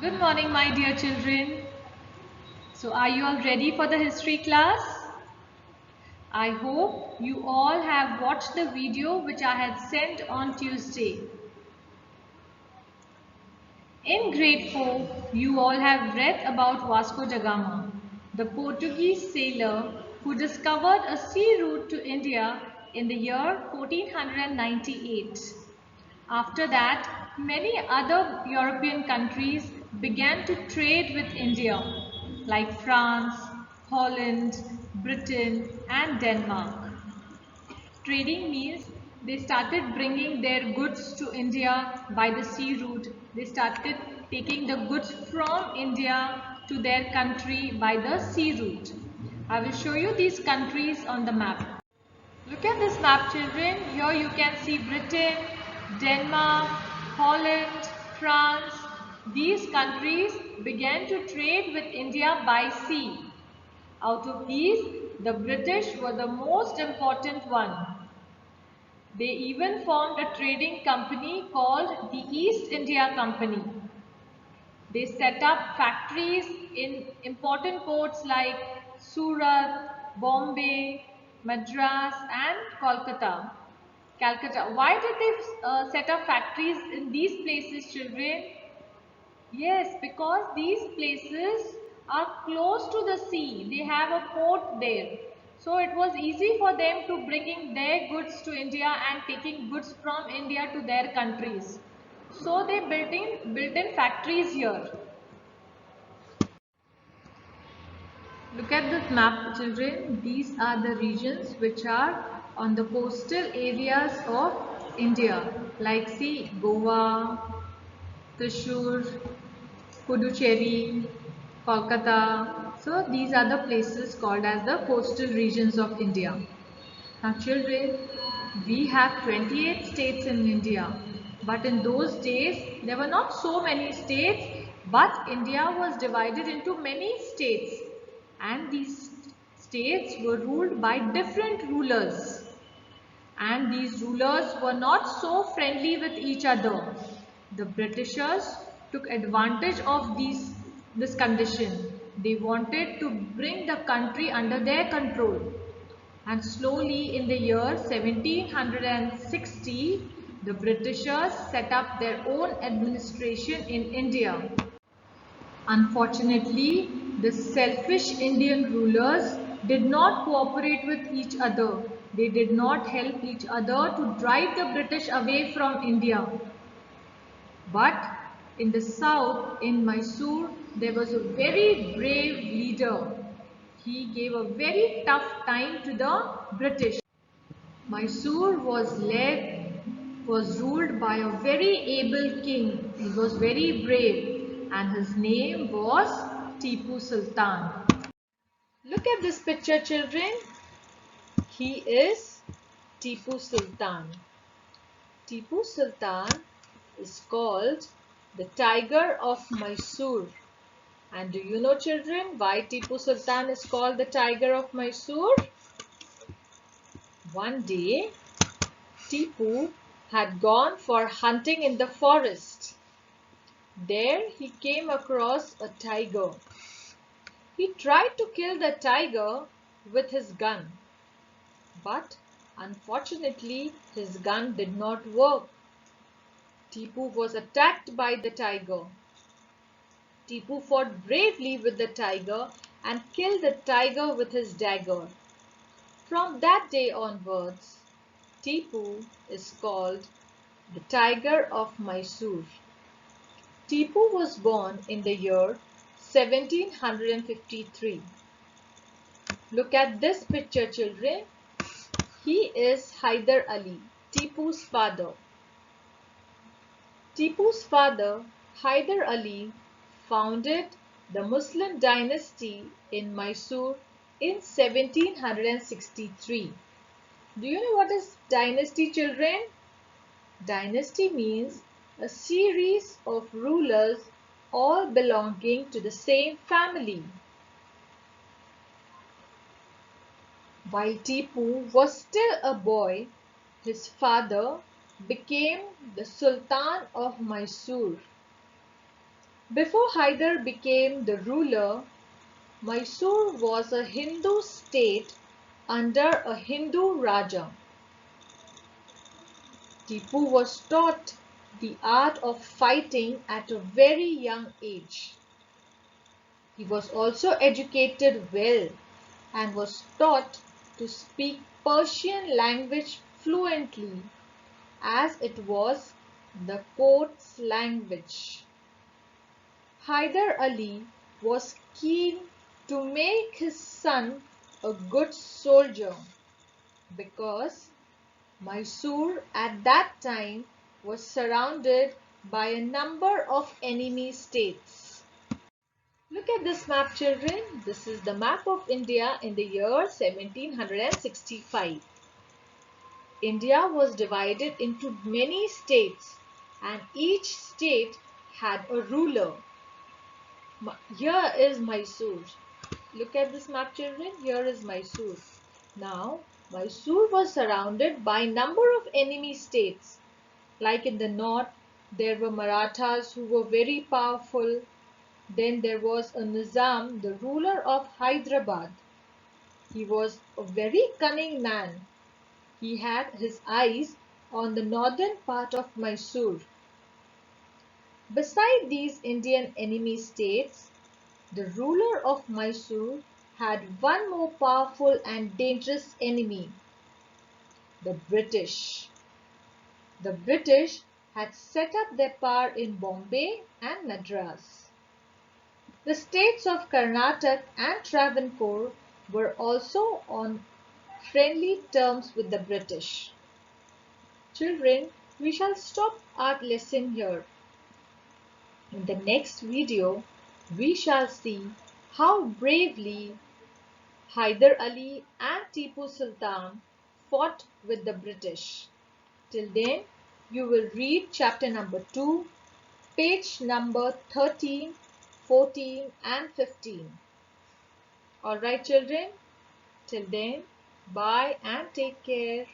Good morning, my dear children. So, are you all ready for the history class? I hope you all have watched the video which I had sent on Tuesday. In grade 4, you all have read about Vasco da Gama, the Portuguese sailor who discovered a sea route to India in the year 1498. After that, many other European countries began to trade with India, like France, Holland, Britain, and Denmark. Trading means they started bringing their goods to India by the sea route. They started taking the goods from India to their country by the sea route. I will show you these countries on the map. Look at this map, children. Here you can see Britain, Denmark, Holland, France. These countries began to trade with India by sea. Out of these, the British were the most important one. They even formed a trading company called the East India Company. They set up factories in important ports like Surat, Bombay, Madras and Kolkata. Calcutta. Why did they set up factories in these places, children? Yes, because these places are close to the sea. They have a port there. So it was easy for them to bringing their goods to India and taking goods from India to their countries. So they built in factories here. Look at this map, children. These are the regions which are on the coastal areas of India, like see Goa, Thrissur, Puducherry, Kolkata. So these are the places called as the coastal regions of India. Now children, we have 28 states in India. But in those days, there were not so many states, but India was divided into many states. And these states were ruled by different rulers. And these rulers were not so friendly with each other. The Britishers took advantage of this condition. They wanted to bring the country under their control. And slowly in the year 1760, the Britishers set up their own administration in India. Unfortunately, the selfish Indian rulers did not cooperate with each other. They did not help each other to drive the British away from India. But in the south, in Mysore, there was a very brave leader. He gave a very tough time to the British. Mysore was ruled by a very able king. He was very brave and his name was Tipu Sultan. Look at this picture, children. He is Tipu Sultan. Tipu Sultan is called the Tiger of Mysore. And do you know, children, why Tipu Sultan is called the Tiger of Mysore? One day, Tipu had gone for hunting in the forest. There he came across a tiger. He tried to kill the tiger with his gun, but unfortunately his gun did not work. Tipu was attacked by the tiger. Tipu fought bravely with the tiger and killed the tiger with his dagger. From that day onwards, Tipu is called the Tiger of Mysore. Tipu was born in the year 1753. Look at this picture, children. He is Hyder Ali, Tipu's father. Tipu's father, Hyder Ali, founded the Muslim dynasty in Mysore in 1763. Do you know what is dynasty, children? Dynasty means a series of rulers all belonging to the same family. While Tipu was still a boy, his father became the Sultan of Mysore. Before Hyder became the ruler, Mysore was a Hindu state under a Hindu Raja. Tipu was taught the art of fighting at a very young age. He was also educated well and was taught to speak Persian language fluently as it was the court's language. Hyder Ali was keen to make his son a good soldier because Mysore at that time was surrounded by a number of enemy states. Look at this map, children. This is the map of India in the year 1765. India was divided into many states and each state had a ruler. Here is Mysore. Look at this map, children. Here is Mysore. Now, Mysore was surrounded by a number of enemy states. Like in the north, there were Marathas who were very powerful. Then there was a Nizam, the ruler of Hyderabad. He was a very cunning man. He had his eyes on the northern part of Mysore. Beside these Indian enemy states, the ruler of Mysore had one more powerful and dangerous enemy, the British. The British had set up their power in Bombay and Madras. The states of Karnataka and Travancore were also on friendly terms with the British. Children, we shall stop our lesson here. In the next video, we shall see how bravely Hyder Ali and Tipu Sultan fought with the British. Till then, you will read chapter number 2, page number 13, 14 and 15. Alright children, till then, bye and take care.